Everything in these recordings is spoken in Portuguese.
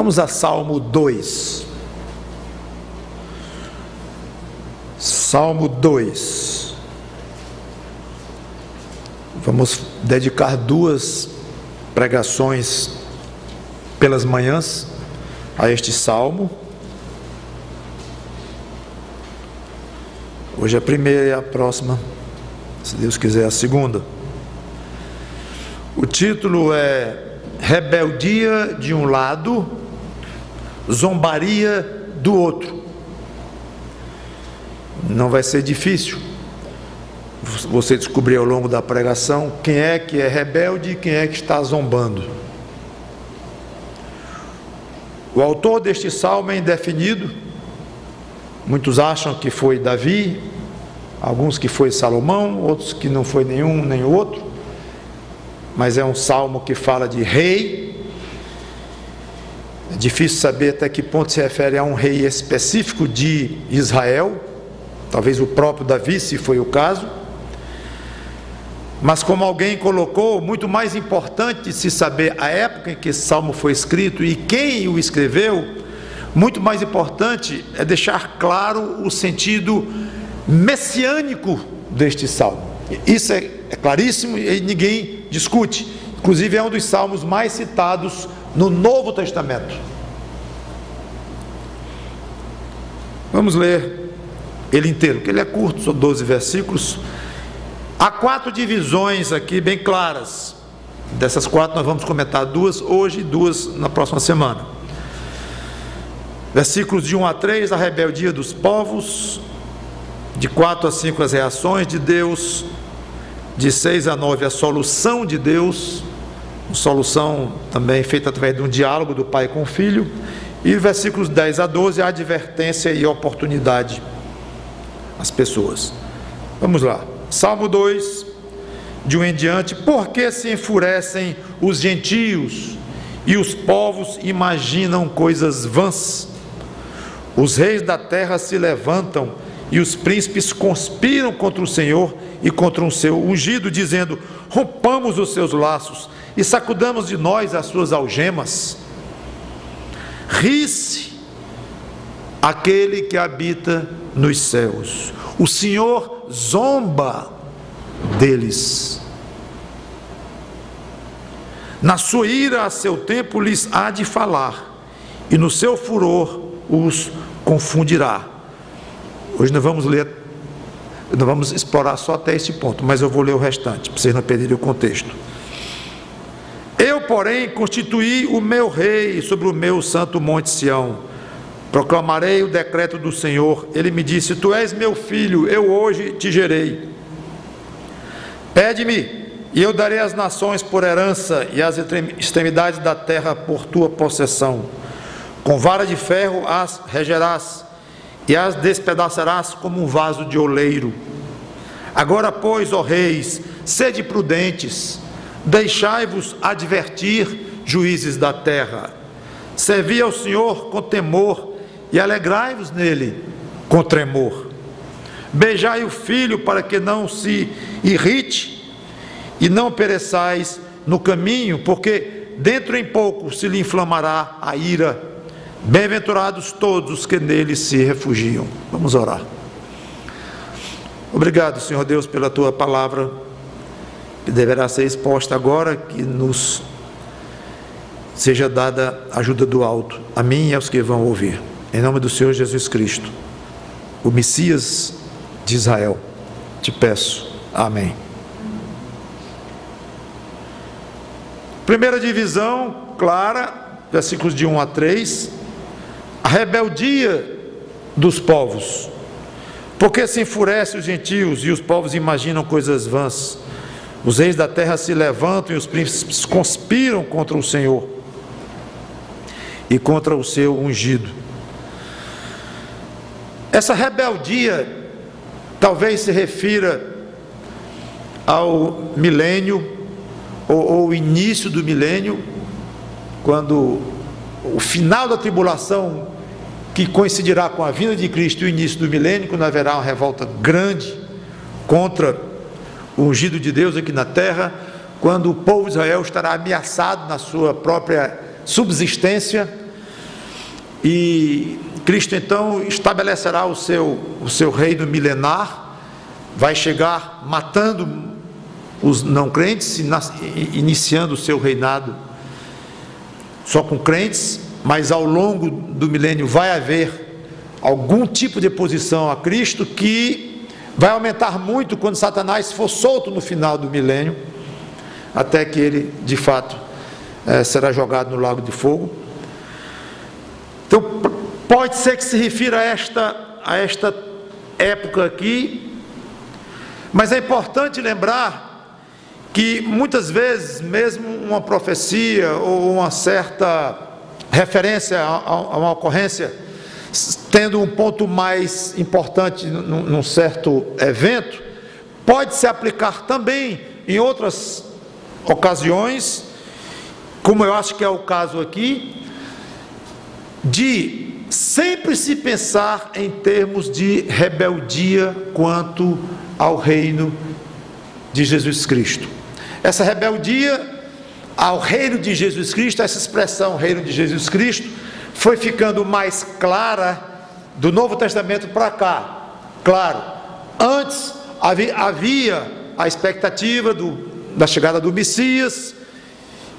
Vamos a Salmo 2. Salmo 2. Vamos dedicar 2 pregações pelas manhãs a este salmo. Hoje é a primeira e a próxima, se Deus quiser, a segunda. O título é Rebeldia de um lado, zombaria do outro. Não vai ser difícil você descobrir ao longo da pregação quem é que é rebelde e quem é que está zombando. O autor deste salmo é indefinido. Muitos acham que foi Davi, alguns que foi Salomão, outros que não foi nenhum nem o outro, mas é um salmo que fala de rei. É difícil saber até que ponto se refere a um rei específico de Israel, talvez o próprio Davi, se foi o caso. Mas como alguém colocou, muito mais importante se saber a época em que esse salmo foi escrito e quem o escreveu, muito mais importante é deixar claro o sentido messiânico deste salmo. Isso é claríssimo e ninguém discute. Inclusive é um dos salmos mais citados no Novo Testamento. Vamos ler ele inteiro, porque ele é curto, são 12 versículos. Há 4 divisões aqui bem claras. Dessas 4 nós vamos comentar 2 hoje e 2 na próxima semana. Versículos de 1 a 3, a rebeldia dos povos. De 4 a 5, as reações de Deus. De 6 a 9, a solução de Deus. Uma solução também feita através de um diálogo do pai com o filho. E versículos 10 a 12, a advertência e oportunidade às pessoas. Vamos lá. Salmo 2, de 1 em diante. Por que se enfurecem os gentios e os povos imaginam coisas vãs? Os reis da terra se levantam e os príncipes conspiram contra o Senhor e contra o seu ungido, dizendo: rompamos os seus laços e sacudamos de nós as suas algemas. Ri-se aquele que habita nos céus, o Senhor zomba deles. Na sua ira a seu tempo lhes há de falar, e no seu furor os confundirá. Hoje nós vamos explorar só até este ponto, mas eu vou ler o restante, para vocês não perderem o contexto. Eu, porém, constituí o meu rei sobre o meu santo monte Sião. Proclamarei o decreto do Senhor. Ele me disse: tu és meu filho, eu hoje te gerei. Pede-me, e eu darei as nações por herança, e as extremidades da terra por tua possessão. Com vara de ferro as regerás, e as despedaçarás como um vaso de oleiro. Agora, pois, ó reis, sede prudentes, deixai-vos advertir, juízes da terra. Servi ao Senhor com temor, e alegrai-vos nele com tremor. Beijai o filho para que não se irrite, e não pereçais no caminho, porque dentro em pouco se lhe inflamará a ira. Bem-aventurados todos os que nele se refugiam. Vamos orar. Obrigado, Senhor Deus, pela tua palavra, que deverá ser exposta agora, que nos seja dada a ajuda do alto, a mim e aos que vão ouvir. Em nome do Senhor Jesus Cristo, o Messias de Israel, te peço. Amém. Primeira divisão, clara, versículos de 1 a 3. A rebeldia dos povos. Porque se enfurecem os gentios e os povos imaginam coisas vãs. Os reis da terra se levantam e os príncipes conspiram contra o Senhor e contra o seu ungido. Essa rebeldia talvez se refira ao milênio ou início do milênio, quando o final da tribulação, que coincidirá com a vinda de Cristo e o início do milênio, quando haverá uma revolta grande contra o ungido de Deus aqui na terra, quando o povo de Israel estará ameaçado na sua própria subsistência, e Cristo então estabelecerá o seu reino milenar, vai chegar matando os não crentes, iniciando o seu reinado só com crentes, mas ao longo do milênio vai haver algum tipo de oposição a Cristo, que vai aumentar muito quando Satanás for solto no final do milênio, até que ele de fato será jogado no lago de fogo. Então pode ser que se refira a esta época aqui, mas é importante lembrar que muitas vezes, mesmo uma profecia ou uma certa referência a uma ocorrência, tendo um ponto mais importante num certo evento, pode se aplicar também em outras ocasiões, como eu acho que é o caso aqui, de sempre se pensar em termos de rebeldia quanto ao reino de Jesus Cristo. Essa rebeldia ao reino de Jesus Cristo, essa expressão reino de Jesus Cristo, foi ficando mais clara do Novo Testamento para cá. Claro, antes havia a expectativa da chegada do Messias,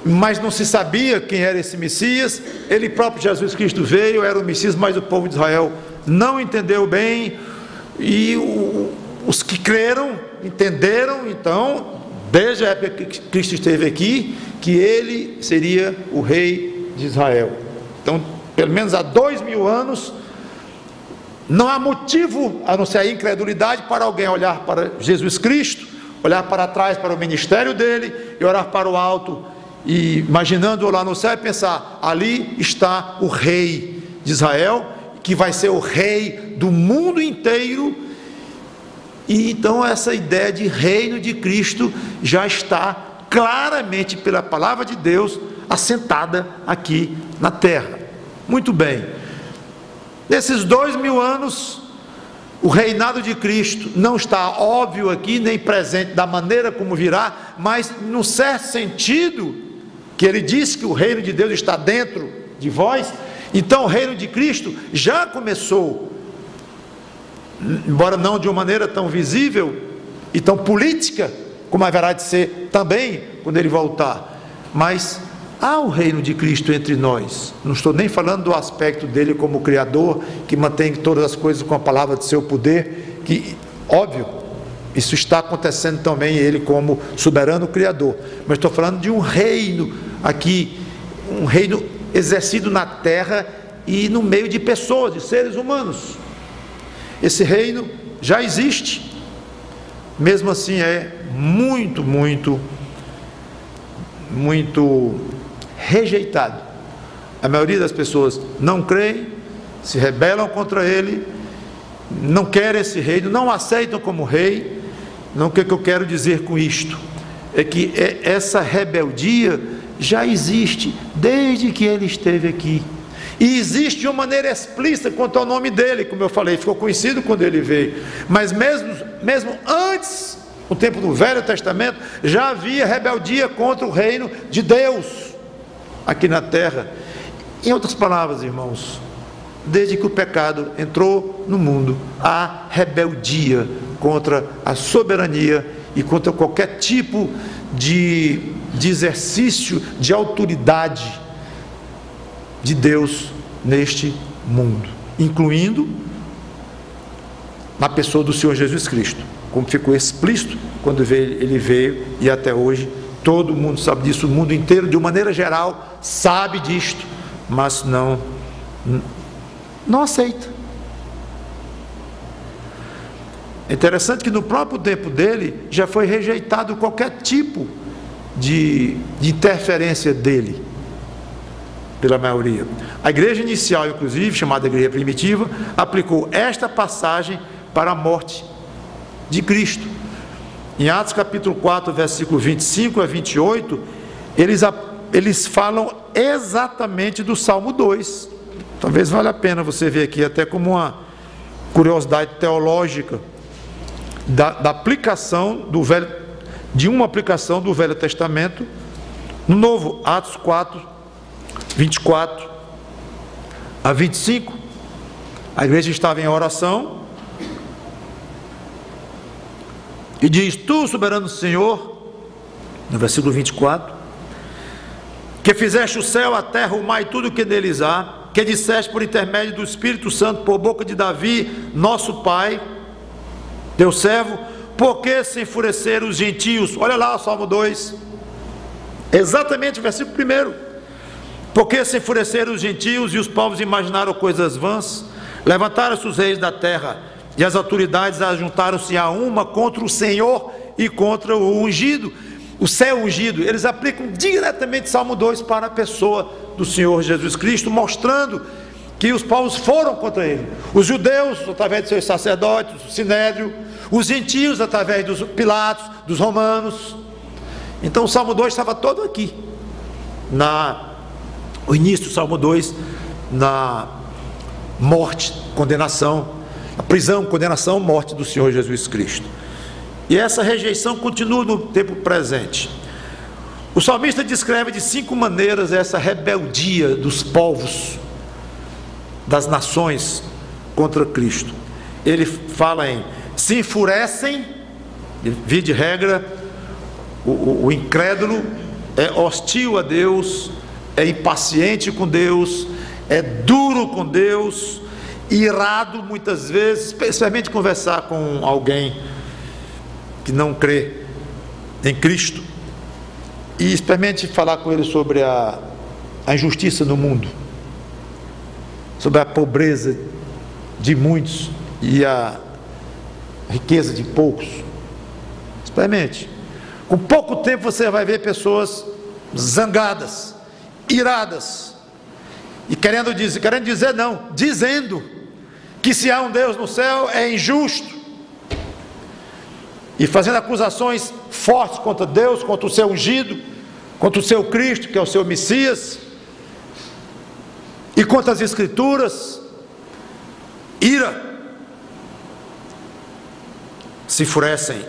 mas não se sabia quem era esse Messias. Ele próprio, Jesus Cristo, veio, era o Messias, mas o povo de Israel não entendeu bem, e os que creram, entenderam, então, desde a época que Cristo esteve aqui, que ele seria o rei de Israel. Então, pelo menos há 2000 anos, não há motivo, a não ser a incredulidade, para alguém olhar para Jesus Cristo, olhar para trás para o ministério dele, e olhar para o alto, e imaginando lá no céu, e pensar, ali está o rei de Israel, que vai ser o rei do mundo inteiro. E então essa ideia de reino de Cristo já está claramente pela palavra de Deus assentada aqui na terra. Muito bem, nesses 2000 anos, o reinado de Cristo não está óbvio aqui, nem presente da maneira como virá, mas num certo sentido, que ele diz que o reino de Deus está dentro de vós, então o reino de Cristo já começou, embora não de uma maneira tão visível e tão política, como haverá de ser também quando ele voltar, mas há o reino de Cristo entre nós. Não estou nem falando do aspecto dele como Criador, que mantém todas as coisas com a palavra de seu poder, que, óbvio, isso está acontecendo também, ele como soberano Criador, mas estou falando de um reino aqui, um reino exercido na terra e no meio de pessoas, de seres humanos. Esse reino já existe, mesmo assim é muito rejeitado. A maioria das pessoas não creem, se rebelam contra ele, não querem esse reino, não aceitam como rei. Não, o que eu quero dizer com isto? É que essa rebeldia já existe desde que ele esteve aqui. E existe de uma maneira explícita quanto ao nome dele, como eu falei, ficou conhecido quando ele veio. Mas mesmo antes, no tempo do Velho Testamento, já havia rebeldia contra o reino de Deus aqui na terra. Em outras palavras, irmãos, desde que o pecado entrou no mundo, há rebeldia contra a soberania e contra qualquer tipo de exercício de autoridade de Deus neste mundo, incluindo na pessoa do Senhor Jesus Cristo, como ficou explícito quando ele veio, e até hoje todo mundo sabe disso, o mundo inteiro de uma maneira geral sabe disto, mas não aceita. É interessante que no próprio tempo dele já foi rejeitado qualquer tipo de interferência dele pela maioria. A igreja inicial, inclusive, chamada igreja primitiva, aplicou esta passagem para a morte de Cristo. Em Atos capítulo 4, versículo 25 a 28, eles falam exatamente do Salmo 2. Talvez valha a pena você ver aqui, até como uma curiosidade teológica, da aplicação de uma aplicação do Velho Testamento no Novo. Atos 4, 24 a 25, a igreja estava em oração, e diz: Tu, soberano Senhor, no versículo 24, que fizeste o céu, a terra, o mar e tudo o que neles há, que disseste por intermédio do Espírito Santo, por boca de Davi, nosso pai, teu servo, por que se enfureceram os gentios? Olha lá o Salmo 2, exatamente o versículo 1. Por que se enfureceram os gentios e os povos imaginaram coisas vãs? Levantaram-se os reis da terra e as autoridades ajuntaram-se a uma contra o Senhor e contra o ungido, o céu ungido. Eles aplicam diretamente Salmo 2 para a pessoa do Senhor Jesus Cristo, mostrando que os povos foram contra ele. Os judeus, através de seus sacerdotes, o sinédrio; os gentios, através dos Pilatos, dos romanos. Então o Salmo 2 estava todo aqui, o início do Salmo 2, na morte, condenação, a prisão, condenação, morte do Senhor Jesus Cristo. E essa rejeição continua no tempo presente. O salmista descreve de 5 maneiras essa rebeldia dos povos, das nações contra Cristo. Ele fala em: se enfurecem, via de regra, o incrédulo é hostil a Deus, é impaciente com Deus, é duro com Deus, irado muitas vezes. Especialmente conversar com alguém que não crê em Cristo, e experimente falar com ele sobre a injustiça no mundo, sobre a pobreza de muitos e a riqueza de poucos. Experimente. Com pouco tempo você vai ver pessoas zangadas, iradas, e dizendo que se há um Deus no céu é injusto, e fazendo acusações fortes contra Deus, contra o seu ungido, contra o seu Cristo, que é o seu Messias, e contra as Escrituras. Ira, se enfurecem.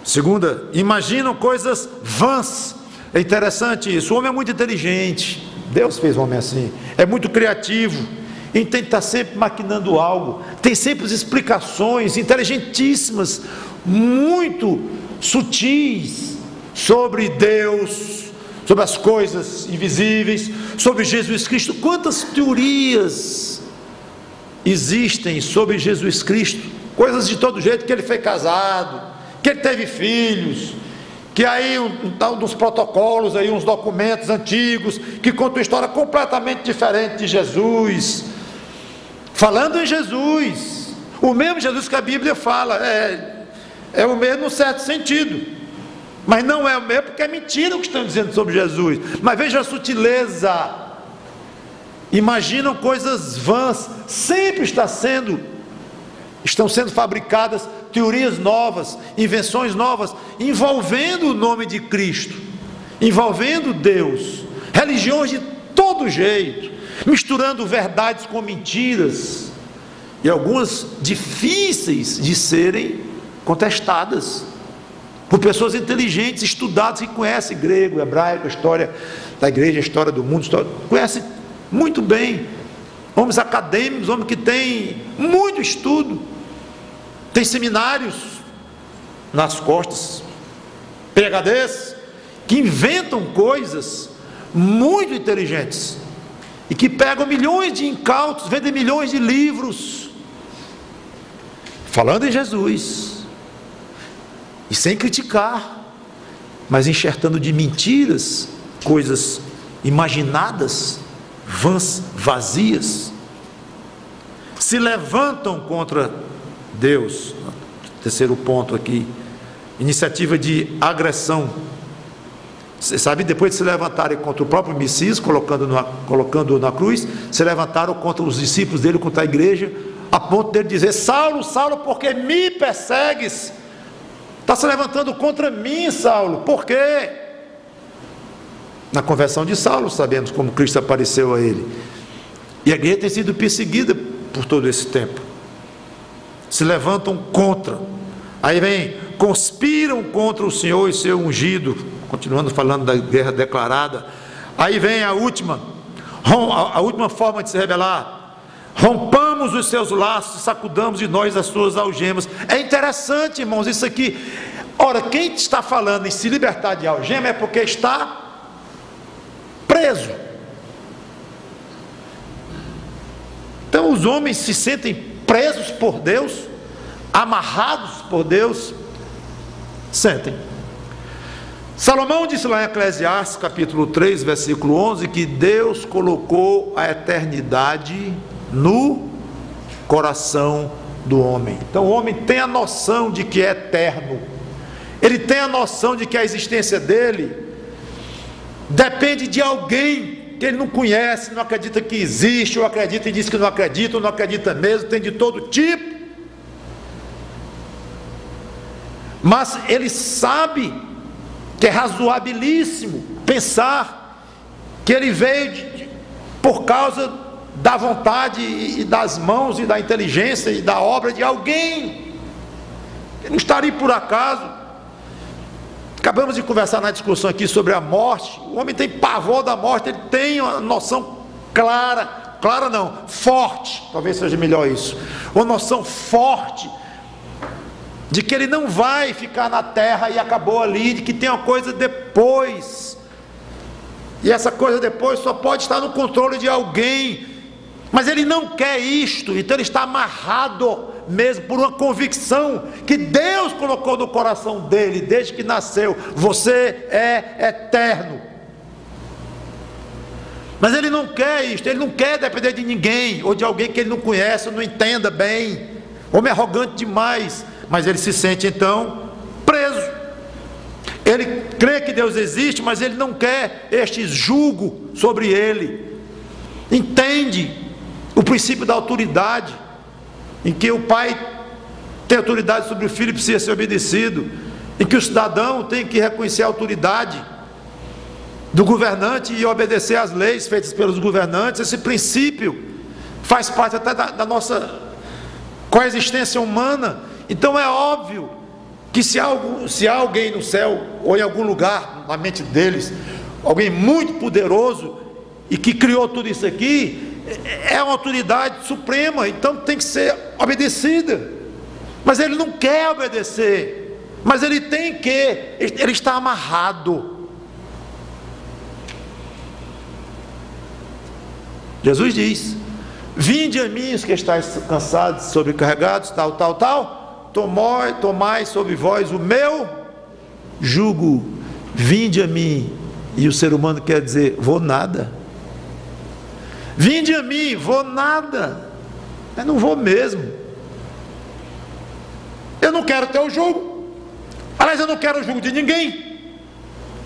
Segunda, imaginam coisas vãs. É interessante isso. O homem é muito inteligente, Deus fez o homem assim, é muito criativo, e tem que estar sempre maquinando algo, tem sempre as explicações inteligentíssimas, muito sutis, sobre Deus, sobre as coisas invisíveis, sobre Jesus Cristo. Quantas teorias existem sobre Jesus Cristo, coisas de todo jeito, que ele foi casado, que ele teve filhos, que aí uns protocolos, aí uns documentos antigos, que contam uma história completamente diferente de Jesus, falando em Jesus, o mesmo Jesus que a Bíblia fala, é o mesmo no certo sentido, mas não é o mesmo porque é mentira o que estão dizendo sobre Jesus. Mas veja a sutileza, imaginam coisas vãs, sempre estão sendo fabricadas teorias novas, invenções novas, envolvendo o nome de Cristo, envolvendo Deus, religiões de todo jeito, misturando verdades com mentiras, e algumas difíceis de serem contestadas, por pessoas inteligentes, estudadas, que conhecem grego, hebraico, a história da igreja, a história do mundo, conhecem muito bem, homens acadêmicos, homens que têm muito estudo, tem seminários nas costas, PhDs, que inventam coisas muito inteligentes, e que pegam milhões de incautos, vendem milhões de livros, falando em Jesus, e sem criticar, mas enxertando de mentiras, coisas imaginadas, vãs, vazias, se levantam contra Deus. Terceiro ponto aqui, iniciativa de agressão. Você sabe, depois de se levantarem contra o próprio Messias, colocando-o na cruz, se levantaram contra os discípulos dele, contra a igreja, a ponto dele dizer: Saulo, Saulo, por que me persegues? Está se levantando contra mim, Saulo, por quê? Na conversão de Saulo, sabemos como Cristo apareceu a ele, e a igreja tem sido perseguida por todo esse tempo. Se levantam contra, aí vem, conspiram contra o Senhor e seu ungido, continuando falando da guerra declarada. Aí vem a última: A última forma de se rebelar: rompamos os seus laços, sacudamos de nós as suas algemas. É interessante, irmãos, isso aqui. Ora, quem está falando em se libertar de algema é porque está preso. Então os homens se sentem presos por Deus, amarrados por Deus, sentem. Salomão disse lá em Eclesiastes capítulo 3, versículo 11, que Deus colocou a eternidade no coração do homem. Então o homem tem a noção de que é eterno, ele tem a noção de que a existência dele depende de alguém que ele não conhece, não acredita que existe, ou acredita e diz que não acredita, ou não acredita mesmo, tem de todo tipo. Mas ele sabe que é razoabilíssimo pensar que ele veio por causa da vontade e das mãos e da inteligência e da obra de alguém. Ele não estaria por acaso. Acabamos de conversar na discussão aqui sobre a morte. O homem tem pavor da morte, ele tem uma noção clara não, forte, talvez seja melhor isso, uma noção forte de que ele não vai ficar na terra e acabou ali, de que tem uma coisa depois, e essa coisa depois só pode estar no controle de alguém, mas ele não quer isto, então ele está amarrado mesmo por uma convicção que Deus colocou no coração dele desde que nasceu: você é eterno. Mas ele não quer isto, ele não quer depender de ninguém, ou de alguém que ele não conhece, ou não entenda bem, homem arrogante demais. Mas ele se sente então preso. Ele crê que Deus existe, mas ele não quer este jugo sobre ele. Entende o princípio da autoridade, em que o pai tem autoridade sobre o filho e precisa ser obedecido, em que o cidadão tem que reconhecer a autoridade do governante e obedecer às leis feitas pelos governantes. Esse princípio faz parte até da nossa coexistência humana. Então é óbvio que se há alguém no céu ou em algum lugar na mente deles, alguém muito poderoso e que criou tudo isso aqui, é uma autoridade suprema, então tem que ser obedecida. Mas ele não quer obedecer, mas ele está amarrado. Jesus diz: vinde a mim os que estáis cansados, sobrecarregados, tal, tomai sobre vós o meu jugo. Vinde a mim. E o ser humano quer dizer: vou nada. Vinde a mim, vou nada. Eu não vou mesmo. Eu não quero ter o jugo. Aliás, eu não quero o jugo de ninguém.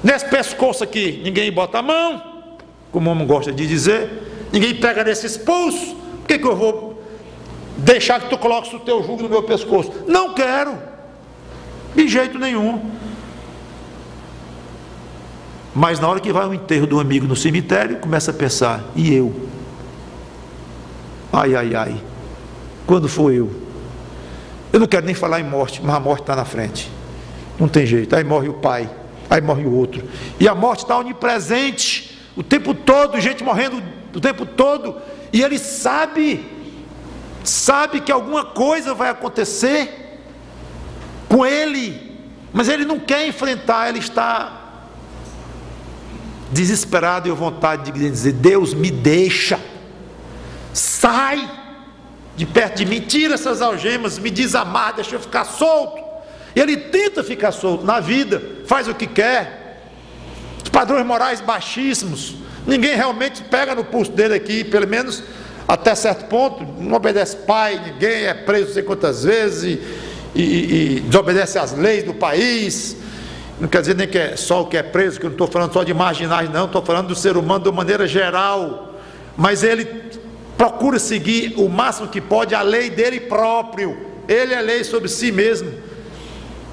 Nesse pescoço aqui ninguém bota a mão, como o homem gosta de dizer. Ninguém pega nesses pulsos. Por que eu vou deixar que tu coloques o teu jugo no meu pescoço? Não quero, de jeito nenhum. Mas na hora que vai ao enterro do amigo no cemitério, começa a pensar: e eu? Ai, quando for eu? Eu não quero nem falar em morte, mas a morte está na frente, não tem jeito. Aí morre o pai, aí morre o outro, e a morte está onipresente o tempo todo, gente morrendo o tempo todo, e ele sabe que alguma coisa vai acontecer com ele, mas ele não quer enfrentar. Ele está desesperado e à vontade de dizer: Deus, me deixa, sai de perto de mim, tira essas algemas, me desamarra, deixa eu ficar solto. E ele tenta ficar solto na vida, faz o que quer, os padrões morais baixíssimos, ninguém realmente pega no pulso dele aqui, pelo menos até certo ponto. Não obedece pai, ninguém é preso não sei quantas vezes e desobedece às leis do país. Não quer dizer nem que é só o que é preso, que eu não estou falando só de marginais, não, estou falando do ser humano de maneira geral. Mas ele procura seguir o máximo que pode a lei dele próprio. Ele é lei sobre si mesmo,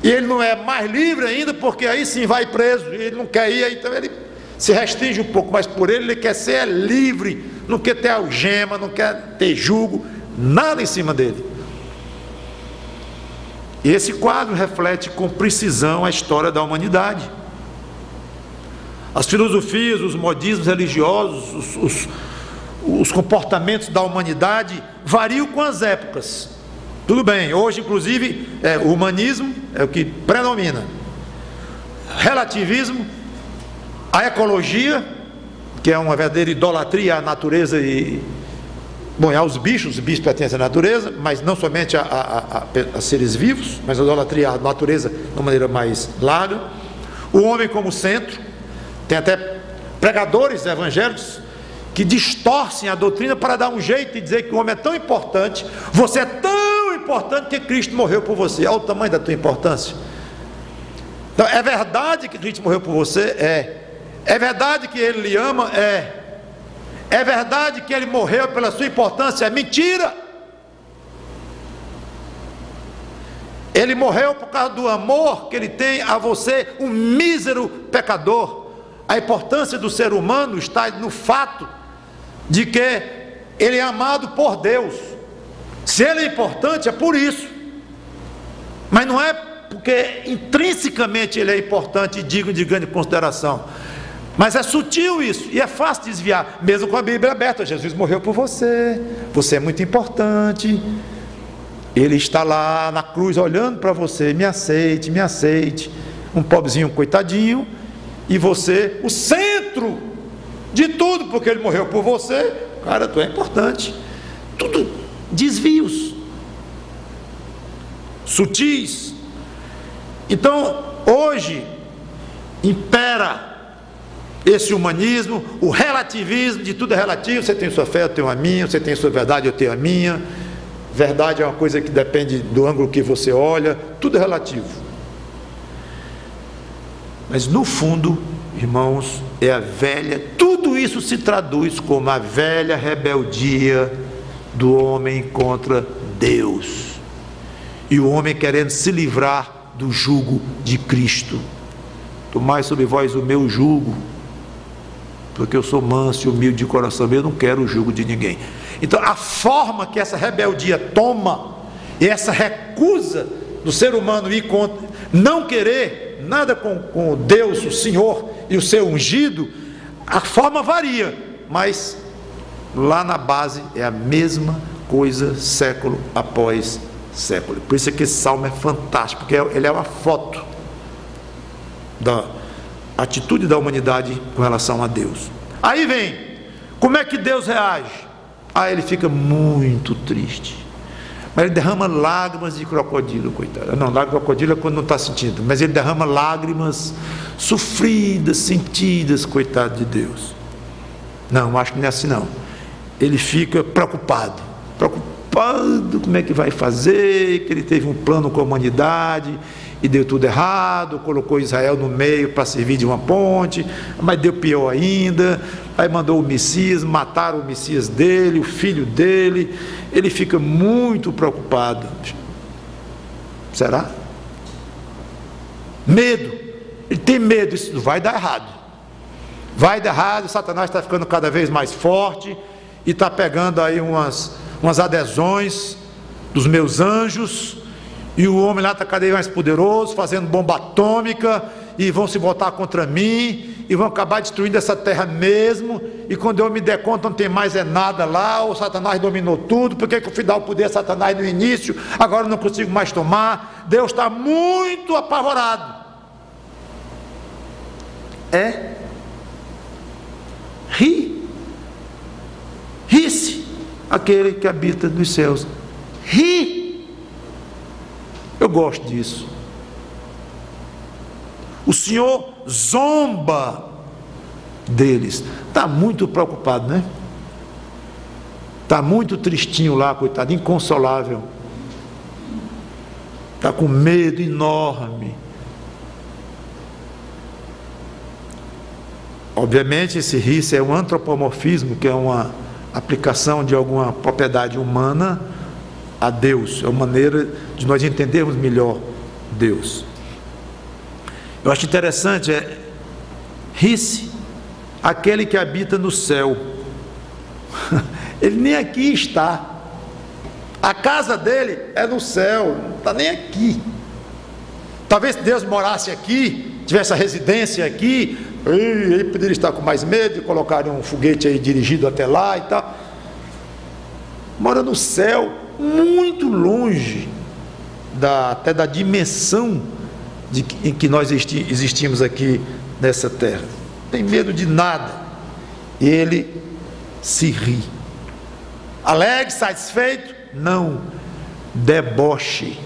e ele não é mais livre ainda, porque aí sim vai preso, e ele não quer ir, então ele se restringe um pouco, mas por ele quer ser livre, não quer ter algema, não quer ter jugo, nada em cima dele. E esse quadro reflete com precisão a história da humanidade. As filosofias, os modismos religiosos, os comportamentos da humanidade variam com as épocas. Tudo bem, hoje inclusive o humanismo é o que predomina, relativismo, a ecologia, que é uma verdadeira idolatria à natureza e, bom, aos bichos, os bichos pertencem à natureza, mas não somente a seres vivos, mas a idolatria à natureza de uma maneira mais larga. O homem como centro, tem até pregadores evangélicos que distorcem a doutrina para dar um jeito e dizer que o homem é tão importante, você é tão importante que Cristo morreu por você. Olha o tamanho da tua importância. Então, é verdade que Cristo morreu por você? É verdade que Ele lhe ama? É verdade que Ele morreu pela sua importância? É mentira! Ele morreu por causa do amor que Ele tem a você, um mísero pecador. A importância do ser humano está no fato de que ele é amado por Deus. Se ele é importante, é por isso, mas não é porque intrinsecamente ele é importante e digno de grande consideração, mas é sutil isso, e é fácil desviar, mesmo com a Bíblia aberta. Jesus morreu por você, você é muito importante, Ele está lá na cruz olhando para você, me aceite, um pobrezinho, um coitadinho, e você, o centro de tudo, porque Ele morreu por você. Cara, tu é importante. Tudo desvios sutis. Então hoje impera esse humanismo, o relativismo, de tudo é relativo. Você tem sua fé, eu tenho a minha, você tem sua verdade, eu tenho a minha. Verdade é uma coisa que depende do ângulo que você olha, tudo é relativo. Mas no fundo, irmãos, é a velha, tudo isso se traduz como a velha rebeldia do homem contra Deus, e o homem querendo se livrar do jugo de Cristo. Tomai sobre vós o meu jugo, porque eu sou manso e humilde de coração, eu não quero o jugo de ninguém. Então a forma que essa rebeldia toma, e essa recusa do ser humano ir contra, não querer nada com Deus, o Senhor e o seu ungido, a forma varia, mas lá na base é a mesma coisa, século após século. Por isso é que esse salmo é fantástico, porque ele é uma foto da atitude da humanidade com relação a Deus. Aí vem, como é que Deus reage? Ele fica muito triste, mas ele derrama lágrimas de crocodilo, coitado. Não, lágrimas de crocodilo é quando não está sentindo, mas ele derrama lágrimas sofridas, sentidas, coitado de Deus. Não, acho que não é assim não. Ele fica preocupado, como é que vai fazer, que ele teve um plano com a humanidade e deu tudo errado, colocou Israel no meio para servir de uma ponte, mas deu pior ainda. Aí mandou o Messias, mataram o Messias dele, o filho dele. Ele fica muito preocupado. Será? Medo, ele tem medo, isso vai dar errado, Satanás está ficando cada vez mais forte, e está pegando aí umas adesões dos meus anjos, e o homem lá está cada vez mais poderoso, fazendo bomba atômica, e vão se voltar contra mim, e vão acabar destruindo essa terra mesmo, e quando eu me der conta não tem mais nada lá, o Satanás dominou tudo. Por que eu fui dar o poder a Satanás no início, agora eu não consigo mais tomar? Deus está muito apavorado. Ri-se aquele que habita nos céus, ri. Eu gosto disso. O Senhor zomba deles. Está muito preocupado, né? Está muito tristinho lá, coitado, inconsolável. Está com medo enorme. Obviamente esse rir é um antropomorfismo, que é uma aplicação de alguma propriedade humana a Deus. É uma maneira de nós entendermos melhor Deus. Eu acho interessante, ri-se aquele que habita no céu. Ele nem aqui está. A casa dele é no céu, não está nem aqui. Talvez se Deus morasse aqui, tivesse a residência aqui, E ele poderia estar com mais medo e colocar um foguete aí dirigido até lá e tal. Mora no céu, muito longe até da dimensão em que nós existimos aqui nessa terra. Não tem medo de nada. E ele se ri. Alegre, satisfeito? Não. Deboche.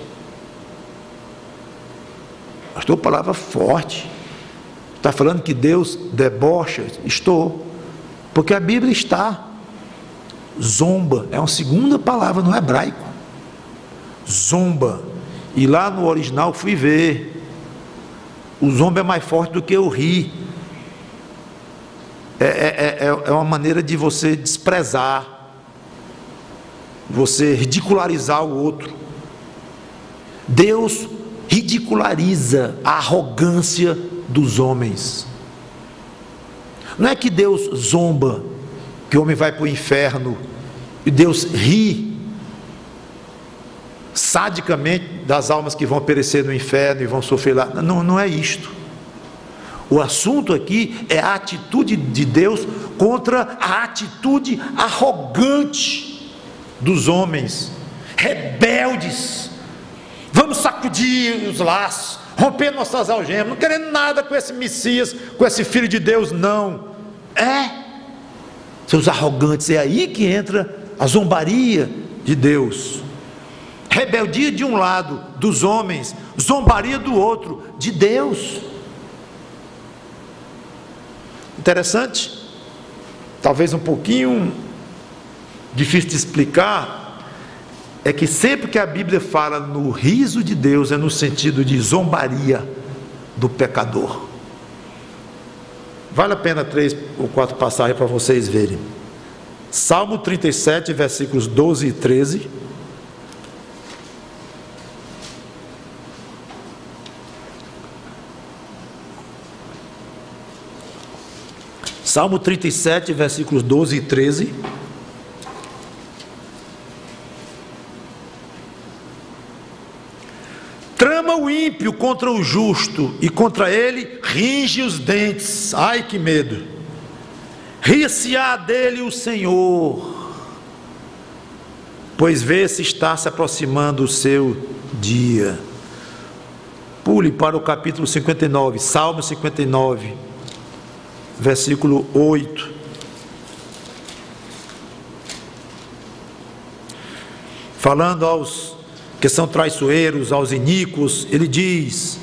Pastor, palavra forte. Está falando que Deus debocha? Estou. Porque a Bíblia está. Zomba. É uma segunda palavra no hebraico. Zomba. E lá no original fui ver. O zomba é mais forte do que o ri. É uma maneira de você desprezar, você ridicularizar o outro. Deus ridiculariza a arrogância dos homens. Não é que Deus zomba, que o homem vai para o inferno, e Deus ri sadicamente das almas que vão perecer no inferno e vão sofrer lá. Não é isto. O assunto aqui é a atitude de Deus contra a atitude arrogante dos homens, rebeldes. Vamos sacudir os laços, romper nossas algemas, não querendo nada com esse Messias, com esse Filho de Deus, não. Seus arrogantes, é aí que entra a zombaria de Deus. Rebeldia de um lado dos homens, zombaria do outro de Deus. Interessante, talvez um pouquinho difícil de explicar, é que sempre que a Bíblia fala no riso de Deus, é no sentido de zombaria do pecador. Vale a pena 3 ou 4 passagens para vocês verem. Salmo 37, versículos 12 e 13. Salmo 37, versículos 12 e 13. Trama o ímpio contra o justo, e contra ele ringe os dentes. Ai, que medo! Ria-se-á dele o Senhor, pois vê se está se aproximando o seu dia. Pule para o capítulo 59, Salmo 59. Versículo 8. Falando aos que são traiçoeiros, aos iníquos, ele diz: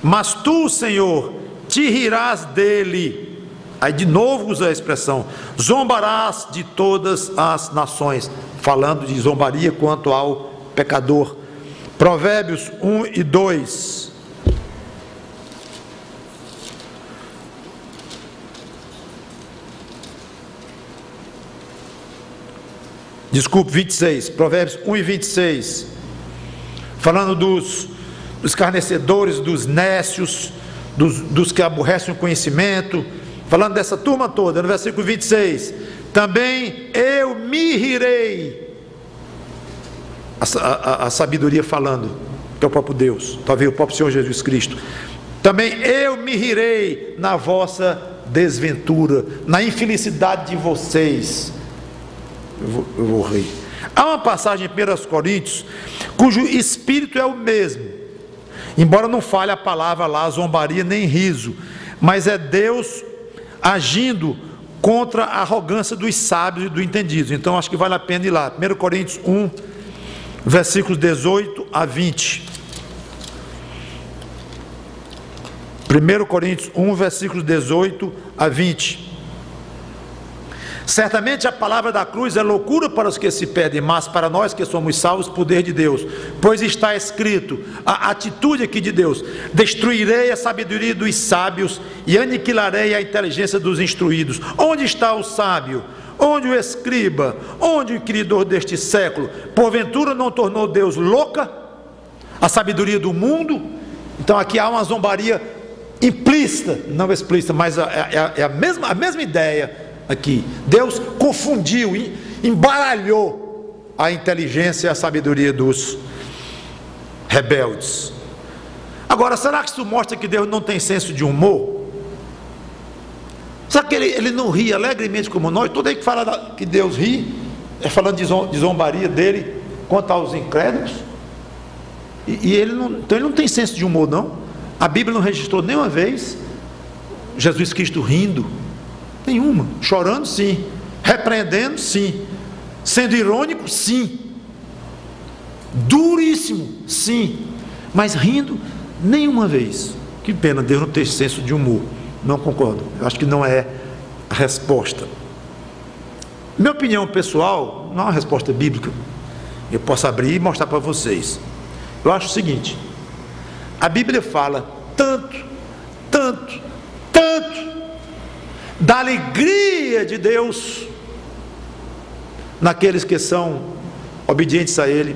mas tu, Senhor, te rirás dele. Aí de novo usa a expressão: zombarás de todas as nações, falando de zombaria quanto ao pecador. Provérbios 1 e 2. Desculpe, 26, Provérbios 1 e 26, falando dos escarnecedores, dos nécios, dos que aborrecem o conhecimento, falando dessa turma toda. No versículo 26, também eu me rirei, a sabedoria falando, que é o próprio Deus, talvez o próprio Senhor Jesus Cristo. Também eu me rirei na vossa desventura, na infelicidade de vocês. Eu vou rir. Há uma passagem em 1 Coríntios, cujo espírito é o mesmo, embora não fale a palavra lá, zombaria nem riso, mas é Deus agindo contra a arrogância dos sábios e dos entendidos. Então acho que vale a pena ir lá. 1 Coríntios 1, versículos 18 a 20. 1 Coríntios 1, versículos 18 a 20. Certamente a palavra da cruz é loucura para os que se perdem, mas para nós que somos salvos, poder de Deus. Pois está escrito, a atitude aqui de Deus: destruirei a sabedoria dos sábios e aniquilarei a inteligência dos instruídos. Onde está o sábio? Onde o escriba? Onde o inquiridor deste século? Porventura não tornou Deus louca a sabedoria do mundo? Então aqui há uma zombaria implícita, não explícita, mas é a mesma ideia. Aqui, Deus confundiu, embaralhou a inteligência e a sabedoria dos rebeldes. Agora, será que isso mostra que Deus não tem senso de humor? Sabe que ele não ri alegremente como nós? Todo aí que fala que Deus ri, é falando de zombaria dele quanto aos incrédulos. E então ele não tem senso de humor, não. A Bíblia não registrou nenhuma vez Jesus Cristo rindo, nenhuma. Chorando, sim. Repreendendo, sim. Sendo irônico, sim. Duríssimo, sim. Mas rindo, nenhuma vez. Que pena Deus não ter senso de humor. Não concordo. Eu acho que não é a resposta. Minha opinião pessoal, não é uma resposta bíblica. Eu posso abrir e mostrar para vocês. Eu acho o seguinte: a Bíblia fala tanto da alegria de Deus naqueles que são obedientes a Ele,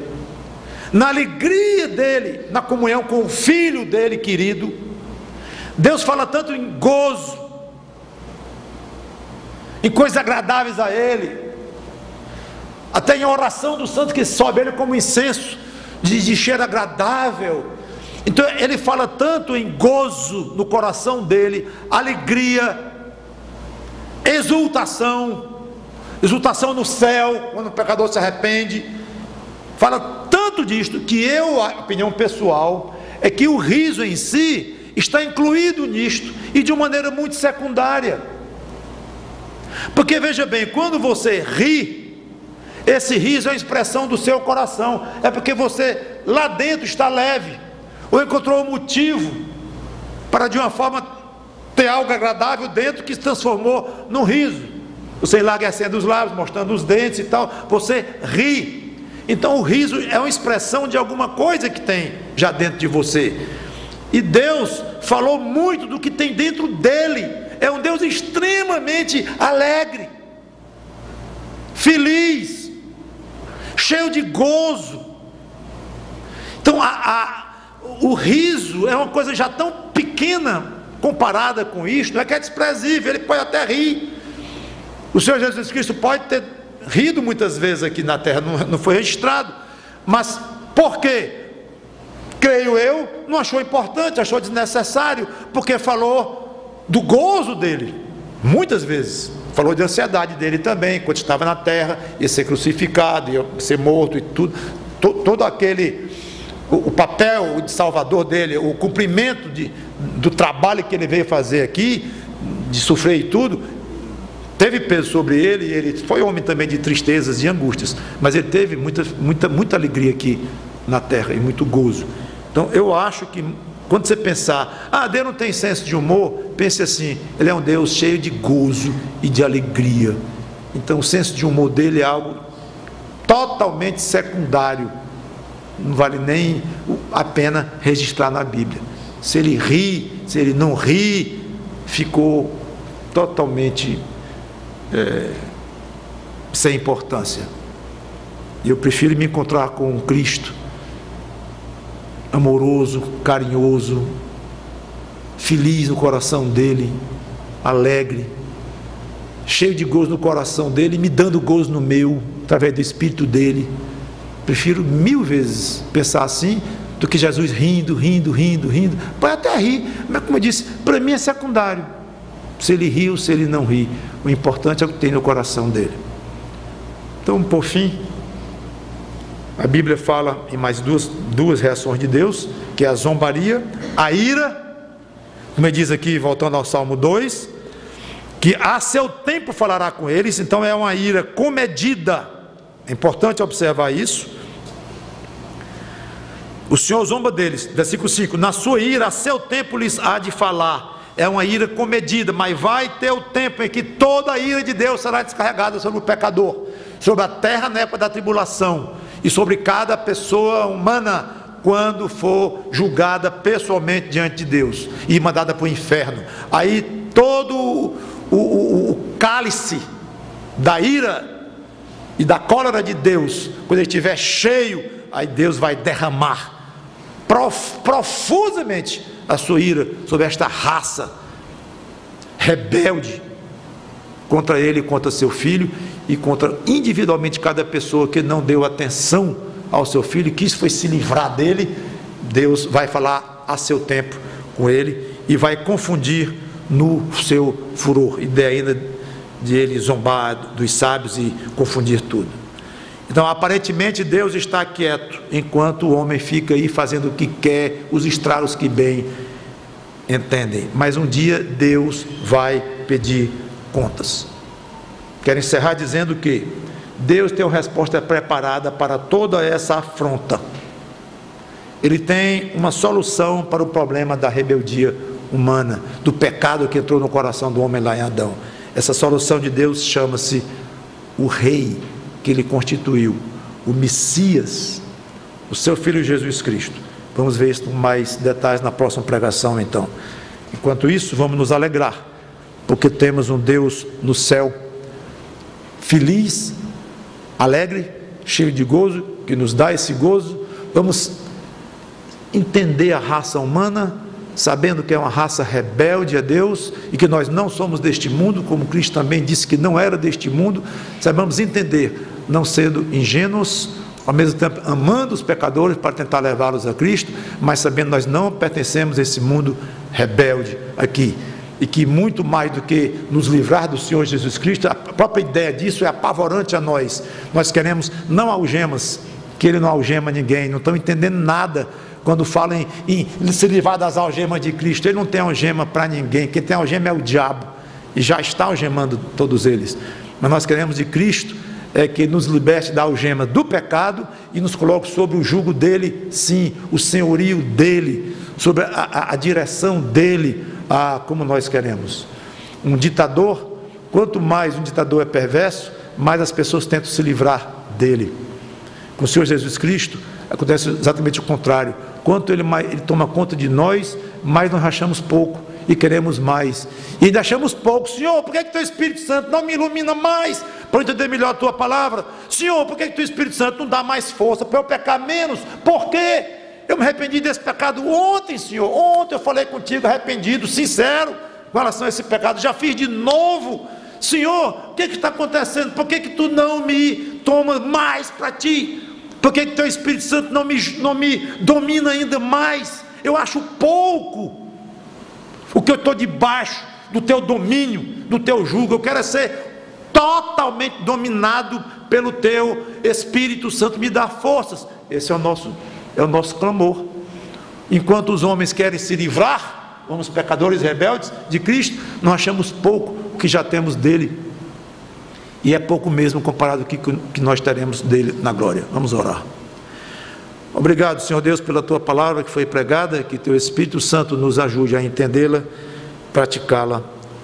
na alegria dele, na comunhão com o Filho dele querido. Deus fala tanto em gozo, em coisas agradáveis a Ele, até em oração dos santos que sobe Ele como incenso de cheiro agradável. Então Ele fala tanto em gozo no coração dele, alegria, exultação no céu, quando o pecador se arrepende. Fala tanto disto, que a opinião pessoal é que o riso em si está incluído nisto, e de uma maneira muito secundária. Porque veja bem, quando você ri, esse riso é a expressão do seu coração, é porque você lá dentro está leve, ou encontrou um motivo para de uma forma ter algo agradável dentro que se transformou num riso. Você enlarguecendo os lábios, mostrando os dentes e tal, você ri. Então o riso é uma expressão de alguma coisa que tem já dentro de você. E Deus falou muito do que tem dentro dele. É um Deus extremamente alegre, feliz, cheio de gozo. Então o riso é uma coisa já tão pequena comparada com isto, não é que é desprezível, ele pode até rir. O Senhor Jesus Cristo pode ter rido muitas vezes aqui na terra, não foi registrado, mas por quê? Creio eu, não achou importante, achou desnecessário, porque falou do gozo dele, muitas vezes. Falou de ansiedade dele também, quando estava na terra, ia ser crucificado, ia ser morto e tudo, todo aquele, o papel de salvador dele, o cumprimento do trabalho que ele veio fazer aqui, de sofrer e tudo, teve peso sobre ele. E ele foi homem também de tristezas e angústias, mas ele teve muita alegria aqui na terra e muito gozo. Então eu acho que quando você pensar, Deus não tem senso de humor, pense assim: Ele é um Deus cheio de gozo e de alegria. Então o senso de humor dele é algo totalmente secundário, não vale nem a pena registrar na Bíblia. Se ele ri, se ele não ri, ficou totalmente sem importância. E eu prefiro me encontrar com Cristo, amoroso, carinhoso, feliz no coração dele, alegre, cheio de gozo no coração dele, me dando gozo no meu, através do Espírito dele. Prefiro 1000 vezes pensar assim, do que Jesus rindo. Pode até rir, mas como eu disse, para mim é secundário, se ele ri ou se ele não ri. O importante é o que tem no coração dele. Então, por fim, a Bíblia fala em mais duas reações de Deus, que é a zombaria, a ira, como ele diz aqui, voltando ao Salmo 2, que a seu tempo falará com eles. Então é uma ira comedida. É importante observar isso. O Senhor zomba deles, versículo 5: na sua ira a seu tempo lhes há de falar. É uma ira comedida, mas vai ter o tempo em que toda a ira de Deus será descarregada sobre o pecador, sobre a terra na época da tribulação, e sobre cada pessoa humana quando for julgada pessoalmente diante de Deus e mandada para o inferno. Aí todo o cálice da ira e da cólera de Deus, quando ele estiver cheio, aí Deus vai derramar profusamente a sua ira sobre esta raça rebelde contra ele, contra seu filho, e contra individualmente cada pessoa que não deu atenção ao seu filho, quis foi se livrar dele. Deus vai falar a seu tempo com ele e vai confundir no seu furor, ideia ainda de ele zombar dos sábios e confundir tudo. Então, aparentemente, Deus está quieto, enquanto o homem fica aí fazendo o que quer, os estragos que bem entendem. Mas um dia Deus vai pedir contas. Quero encerrar dizendo que Deus tem uma resposta preparada para toda essa afronta. Ele tem uma solução para o problema da rebeldia humana, do pecado que entrou no coração do homem lá em Adão. Essa solução de Deus chama-se o Rei que Ele constituiu, o Messias, o seu Filho Jesus Cristo. Vamos ver isso com mais detalhes na próxima pregação, então. Enquanto isso, vamos nos alegrar, porque temos um Deus no céu, feliz, alegre, cheio de gozo, que nos dá esse gozo. Vamos entender a raça humana, sabendo que é uma raça rebelde a Deus e que nós não somos deste mundo, como Cristo também disse que não era deste mundo. Sabemos entender, não sendo ingênuos, ao mesmo tempo amando os pecadores para tentar levá-los a Cristo, mas sabendo que nós não pertencemos a esse mundo rebelde aqui, e que muito mais do que nos livrar do Senhor Jesus Cristo, a própria ideia disso é apavorante a nós. Nós queremos não algemas, que Ele não algema ninguém, não estão entendendo nada quando falam em se livrar das algemas de Cristo. Ele não tem algema para ninguém, quem tem algema é o diabo, e já está algemando todos eles. Mas nós queremos de Cristo que nos liberte da algema do pecado e nos coloque sobre o jugo dele, sim, o senhorio dele, sobre a direção dele, como nós queremos. Um ditador, quanto mais um ditador é perverso, mais as pessoas tentam se livrar dele. Com o Senhor Jesus Cristo acontece exatamente o contrário. Quanto ele toma conta de nós, mais nós achamos pouco e queremos mais, e ainda achamos pouco. Senhor, por que Teu Espírito Santo não me ilumina mais para entender melhor a Tua palavra? Senhor, por que Teu Espírito Santo não dá mais força para eu pecar menos? Por quê? Eu me arrependi desse pecado ontem, Senhor. Ontem eu falei contigo arrependido, sincero com relação a esse pecado, já fiz de novo. Senhor, o que está acontecendo? Por que Tu não me toma mais para Ti? Por que Teu Espírito Santo não me domina ainda mais? Eu acho pouco o que eu estou debaixo do Teu domínio, do Teu jugo. Eu quero ser totalmente dominado pelo Teu Espírito Santo. Me dá forças. Esse é o nosso clamor. Enquanto os homens querem se livrar, os pecadores rebeldes de Cristo, nós achamos pouco o que já temos dele, e é pouco mesmo comparado com o que nós teremos dele na glória. Vamos orar. Obrigado, Senhor Deus, pela Tua palavra que foi pregada, que Teu Espírito Santo nos ajude a entendê-la, praticá-la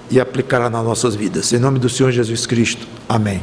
e aplicá-la nas nossas vidas. Em nome do Senhor Jesus Cristo. Amém.